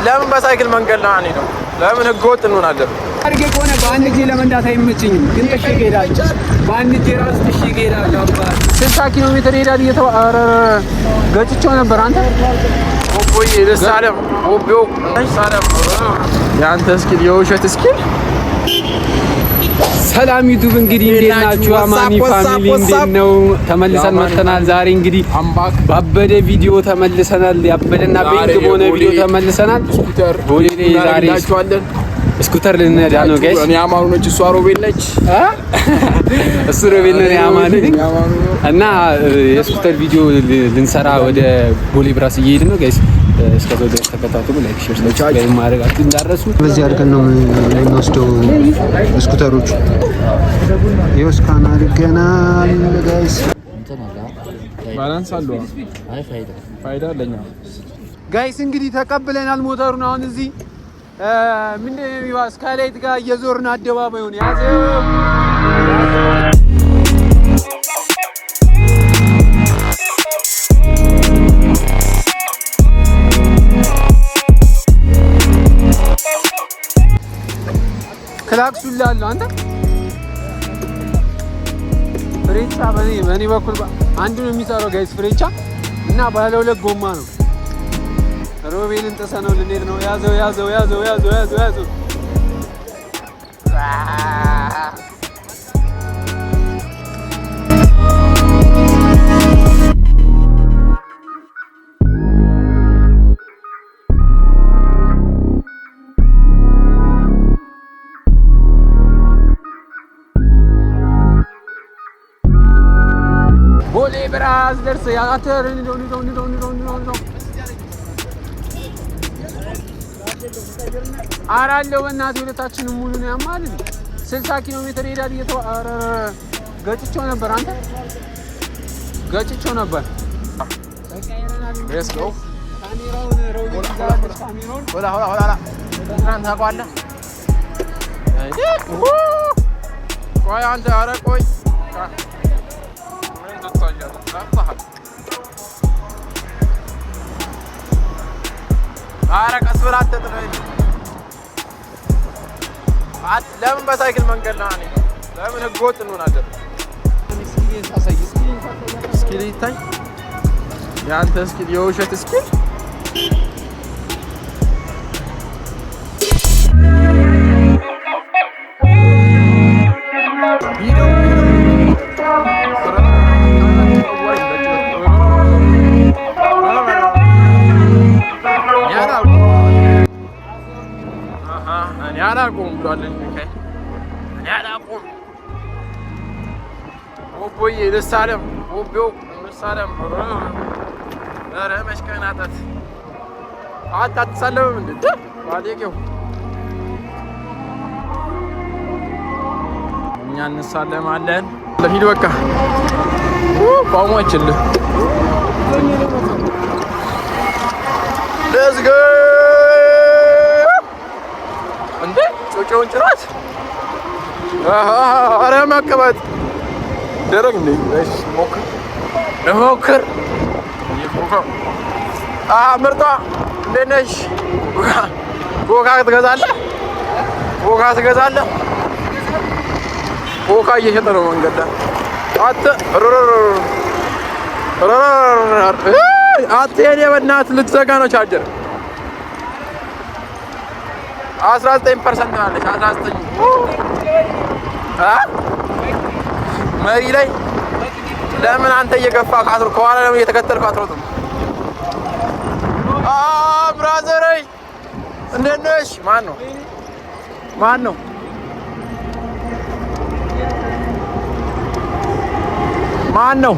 ለምን በሳይክል መንገድ ላይ አንሄድም? ለምን ህገወጥ እንሆናለን? አርጌ ቆነ በአንድ እጄ ለመንዳት አይመችኝም፣ ግን ጥሼ እሄዳለሁ። በአንድ እጄ ራስ ጥሼ እሄዳለሁ። አባ 60 ኪሎ ሜትር እሄዳለሁ እየተባረ ገጭቼው ነበር። አንተ ኦቦዬ ለሳለም ኦቦ ሳለም ያንተ እስኪ የውሸት እስኪ ሰላም ዩቲዩብ እንግዲህ እንዴት ናችሁ? አማኒ ፋሚሊ እንዴት ነው? ተመልሰን መጥተናል። ዛሬ እንግዲህ ባበደ ቪዲዮ ተመልሰናል። ያበደና ቤንግ በሆነ ቪዲዮ ተመልሰናል። ቦሌ ዛሬ ስኩተር ልንነዳ ነው ጋይስ። እኔ አማኑ ነች፣ እሷ ሮቤል ነች። እሱ ሮቤል ነው፣ አማኑ እና የስኩተር ቪዲዮ ልንሰራ ወደ ቦሌ ብራስ እየሄድን ነው ጋይስ። እስከዛው ድረስ ተከታተሉ። ላይክ ሼር ሰብስክራይብ ማድረጋችሁ እንዳትረሱ። በዚህ አድርገን ነው የምንወስደው ስኩተሮቹ። ይኸው ስካን አድርገናል ጋይስ። ባላንስ አለው። አይ ፋይዳ አለኛ ጋይስ። እንግዲህ ተቀብለናል ሞተሩን። አሁን እዚህ ምንድነው የሚባል ስካይላይት ጋር እየዞርን አደባባዩን ያዘው። ክላክሱ ላለው አንተ ፍሬቻ በኔ በኩል አንዱ ነው የሚሰራው ጋይስ። ፍሬቻ እና ባለ ሁለት ጎማ ነው። ሮቤልን ጥሰነው ልንሄድ ነው። ያዘው ያዘው ያዘው ያዘው ያዘው ያዘው። ቦሌ ብራስ ደርሰ ያተር ነው አራለው በእናትህ ሁለታችንም ሙሉ ነው ያማል። 60 ኪሎ ሜትር ሄዳል እየተባረ ገጭቼው ነበር። አንተ ገጭቼው ነበር። ሌትስ ጎ ካሜራውን ሮቤል ይዛለች። ካሜራውን ሆላ ትናንት ታውቀዋለህ እንዴ? ቆይ አንተ ኧረ ቆይ ምን ትታያለህ? ኧረ ቀስ ብለህ አትጥለኝ። ለምን በሳይክል መንገድ ላይ አንሄድም? ለምን ህገወጥ እንሆናለን? እስኪ ይታይ ያንተ እስኪ የውሸት እስኪ አላውቀውም ብሏለኝ። እኔ አላውቀውም። ኦቦዬ ልሳለም ኦቦ ልሳለም። ኧረ መሽቀናጠት አትሳለምም እንዴ? ባዴቄው እኛ እንሳለማለን። ለሂድ በቃ ቆሞችልህ። ሌትስ ጎ እንዴ ጮጮውን ጭራት። ኧረ መቀመጥ ደረግ እንዴ? እሺ ሞክር ሞክር። ምርጧ እንዴት ነሽ? ኮካ ትገዛለህ? ኮካ ትገዛለህ? ኮካ እየሸጠ ነው መንገድ ላይ። አትሄድ በእናትህ ልትዘጋ ነው ቻርጀር 19% አለች። 19 መሪ ላይ ለምን አንተ እየገፋ ካትሮ ከኋላ ለምን እየተከተልክ አትሮጥም? ብራዘር እንዴት ነሽ? ማን ነው ማን ነው? ማን ነው?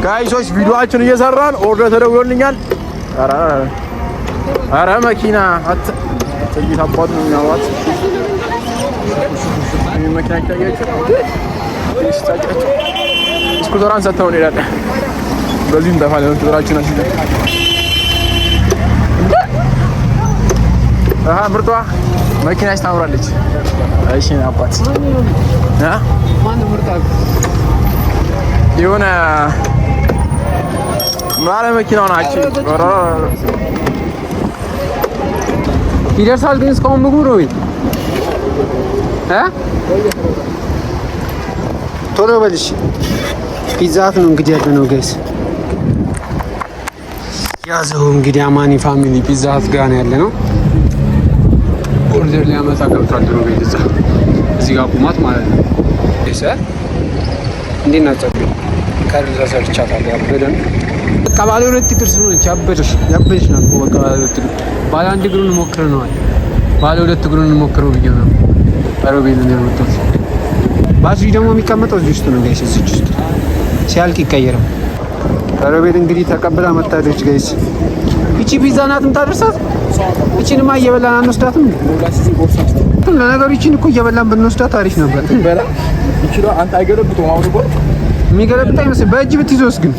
ጋይሶች ቪዲዮአችን እየሰራን ኦርደር ተደውሎልኛል። ኧረ መኪና ጥይት አባቱ ነው የሚያዋት መኪና ይታያችሁ። ስኩተሯን ሰጥተው እንሄዳለን። በዚህ እንጠፋለን። ስኩተራችን አስይዘን ምርጧ መኪናች ታምራለች። እሺ አባት ማን ምርጣ የሆነ ማለ መኪናው ናቸው። ይደርሳል ግን እስካሁን ምግቡ ነው ቶሎ በልሽ። ፒዛ ሀት ነው እንግዲህ ያለነው ጋይስ። ያዘው እንግዲህ አማኒ ፋሚሊ ፒዛ ሀት ጋር ነው ያለነው። ኦርደር ሊያመጣ ገብቷል ነው ቤት እዚህ ጋር ቁማት ማለት ነው። እሺ እንዴት ናቸው? ከርዛ ሰርቻታለሁ። ያበደን በቃ ባለ ሁለት እግር ስለሆነች ያበደሽ ነው። በቃ ባለ ሁለት እግር ባለ አንድ እግሩን ሞክረነዋል። ባለ ሁለት እግሩን ሞክረው ብዬ ነው አሮቤልን ያመጣሁት። ባትሪ ደግሞ የሚቀመጠው እዚህ ውስጥ ነው ጋይስ። እዚህ ውስጥ ሲያልቅ ይቀየራል። አሮቤል እንግዲህ ተቀብላ መጣለች ጋይስ። እቺ ፒዛ ናት የምታደርሳት። እቺንማ እየበላን አንወስዳትም። ለነገሩ እቺን እኮ እየበላን ብንወስዳት አሪፍ ነበር። በላ ይችላ አንተ አይገለብጡም። አሁን እኮ የሚገለብጥ አይመስል በእጅ ብትይዞስ ግን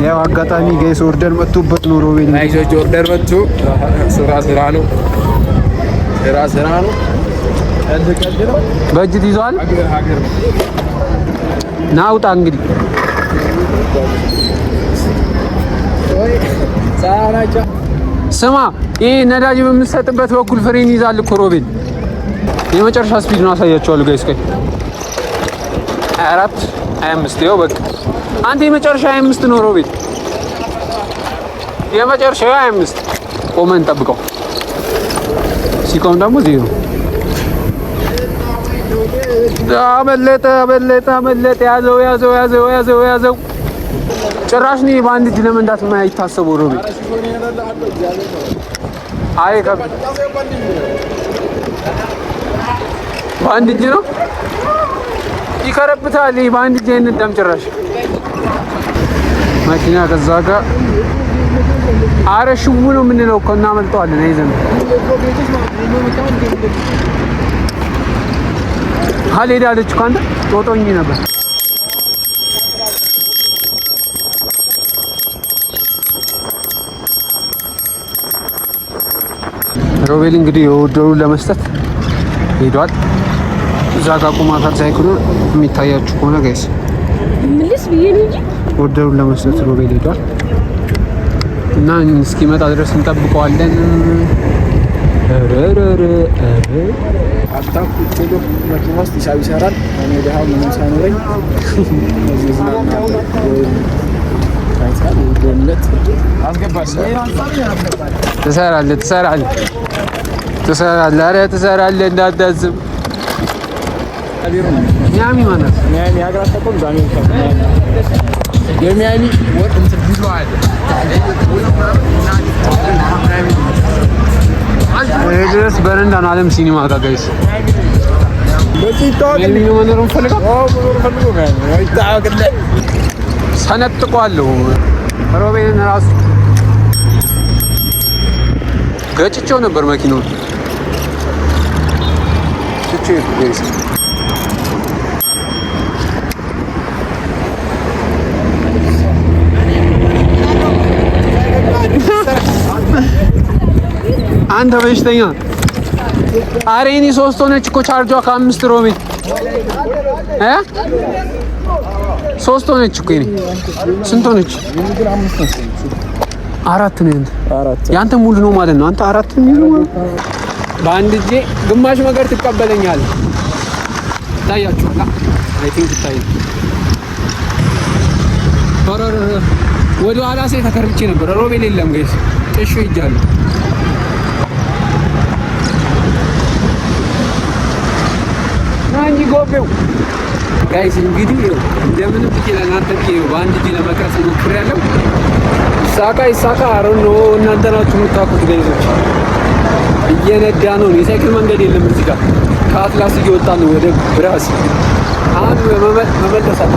ያው አጋጣሚ ጋይስ ኦርደር መጥቶበት ነው ሮቤል። አይዞች ኦርደር መጥቶ ስራ ነው። በእጅ ትይዘዋል። ናውጣ እንግዲህ ስማ፣ ይሄ ነዳጅ በምትሰጥበት በኩል ፍሬን ይዛል እኮ ሮቤል። የመጨረሻ ስፒድ ነው አሳያቸዋለሁ ጋይስ። ቆይ 24 25 ይኸው በቃ አንተ የመጨረሻ 25 ነው ሮቤል። የመጨረሻ 25 ቆመን ጠብቀው። ሲቆም ደግሞ ዜሮ። አመለጠ። ያዘው። ጭራሽ ነው በአንድ እጅ ለመንዳት የማይታሰበው ሮቤል። አይ በአንድ እጅ ነው ይከረብታል። በአንድ እጅ አይነዳም ጭራሽ መኪና ከዛ ጋር። አረ ሽው ነው የምንለው እኮ እናመልጠዋለን። አይዘን ሄዳለች እኮ አንተ ጦጦኝ ነበር። ሮቤል እንግዲህ የኦርደሩን ለመስጠት ሄዷል። እዛ ጋር ቁማታል ሳይክሉ የሚታያችሁ ከሆነ ጋይስ ምልስ ብዬ ነው እንጂ ኦርደሩን ለመስጠት ሮቤል ሄዷል እና እስኪመጣ ድረስ እንጠብቀዋለን። አጣኩ ቴሎ መኪና ውስጥ ሂሳብ ይሰራል። እኔ ደሃው ምንም ሳይኖረኝ ትሰራለህ እንዳታስብ። ሚያሚ ማለት ሚያሚ ሀገራት ተቆም ዛኔ የሚያሚ ወጥ እንትን ብዙ አለ። ድረስ በረንዳ ነው አለም ሲኒማ ጋር ጋይስ። ሰነጥቋለሁ ሮቤልን ራሱ ገጭቼው ነበር መኪናውን ጋይስ። አንተ በሽተኛ። ኧረ እኔ 3 ሆነች እኮ ቻርጇ ከ5 ሮቤል 3 ሆነች እኮ። እኔ ስንት ሆነች? 4 ነው። ያንተ ሙሉ ነው ማለት ነው። አንተ 4 ነው። በአንድ እጄ ግማሽ ነገር ትቀበለኛለህ። ታያችሁላ። አይ ቲንክ ታይ ወደ ኋላ ሴት ተከርቼ ነበር። ሮቤል የለም ጋይስ። ጥሹ ይጃሉ ናንጂ ጎቤው ጋይስ። እንግዲህ እንደምንም ይችላል አንተ በአንድ እጄ ለመቅረጽ ሞክሬያለሁ። ይሳካ አሮን ነው። እናንተ ናችሁ የምታውቁት ጋይሶች። እየነዳ ነው። የሳይክል መንገድ የለም እዚህ ጋር። ከአትላስ እየወጣ ነው ወደ ብራስ። አሁን መመለስ አለ።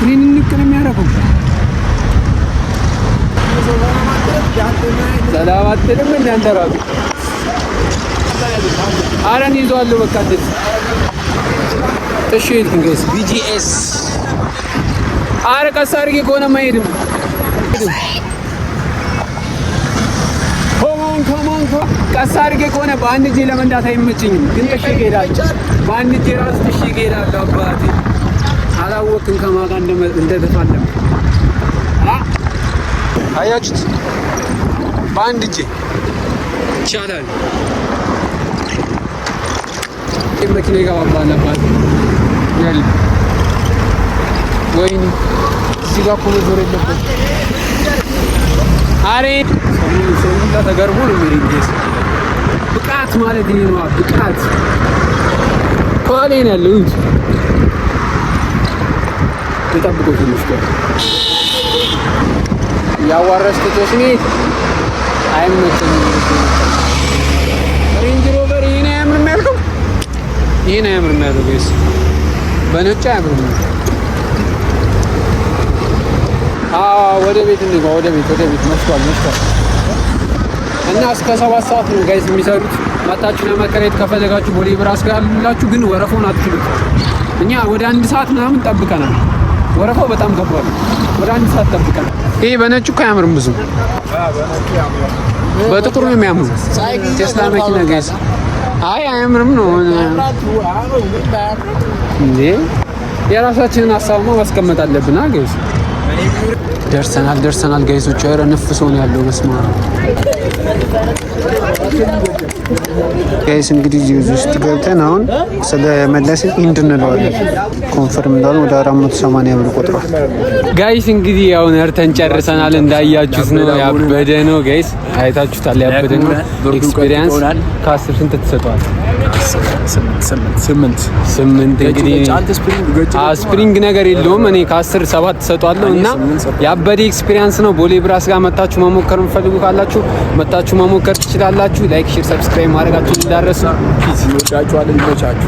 እኔን እንቅል የሚያደርገው ሰላም አትልም እንደ አንተ ራሱ። ኧረ እኔ ይዘዋለሁ በቃ እንደዚህ። እሺ ሄድኩኝ ጋይስ። ቢጂኤስ ኧረ ቀስ አድርጌ ከሆነማ አይሄድም። ኮሞን ቀስ አድርጌ ከሆነ በአንድ እጄ ለመንዳት አይመችኝም፣ ግን ጥሼ እሄዳለሁ። በአንድ እጄ ራሱ ጥሼ እሄዳለሁ። አባቴ አላወቅም ከማን ጋር እንደተፋለምኩ። አያችሁት? በአንድ እጄ ይቻላል። መኪና ይገባባል አባት ያለ ወይኔ እዚህ ጋር እኮ መዞር የለበት። አሬ ሰው ተገርሞ ነው የሚሄድ። ብቃት ማለት ይሄ ነው። ብቃት ኳሌን ያለው እንጂ ተጠብቆ ትንሽ ጋር ያዋራሽ ተቶስኒ አይመችም። ሬንጅ ሮቨር ይሄን አያምርም ያልከው ይሄን አያምርም ያልከው ጋይስ በነጭ አያምርም። ወደ ቤት እንግባ። ወደ ቤት መሽቷል። እና እስከ 7 ሰዓት ነው ጋይስ የሚሰሩት። መጣችሁ ለመከራየት ከፈለጋችሁ ቦሌ ብራስ ጋር ያላችሁ ግን ወረፋውን አትችሉት። እኛ ወደ 1 ሰዓት ምናምን ጠብቀናል። ወረፋው በጣም ከባድ። ወደ 1 ሰዓት ጠብቀናል። ይሄ በነጭ እኮ አያምርም ብዙ። በጥቁር ነው የሚያምሩ ቴስላ መኪና ጋይስ። አይ አያምርም ነው እንዴ። የራሳችንን ሀሳብ ማስቀመጥ አለብን ጋይስ። ደርሰናል ጋይሶች። ኧረ ነፍሶ ነው ያለው። በስማ ጋይስ እንግዲህ እዚህ ውስጥ ገብተን አሁን ስለመለስን ኢንድ እንለዋለን። ኮንፈርም እንዳሉ ወደ 480 ብር ቆጥሯል ጋይስ። እንግዲህ ያው ነርተን ጨርሰናል። እንዳያችሁት ነው ያበደ ነው ጋይስ። አይታችሁታል። ያበደ ነው። ኤክስፒሪየንስ ከ10 ስንት ተሰጥቷል? 8 እንግዲህ ስፕሪንግ ነገር የለውም። እኔ ከ10 7 ተሰጥቷለሁ እና ያበደ ኤክስፒሪየንስ ነው። ቦሌ ብራስ ጋር መታችሁ መሞከር የምትፈልጉ ካላችሁ መታችሁ መሞከር ትችላላችሁ። ላይክ፣ ሼር፣ ሰብስክራይብ ማድረጋችሁን እንዳትረሱ። ፒስ ይወዳችኋል። ይመቻችሁ።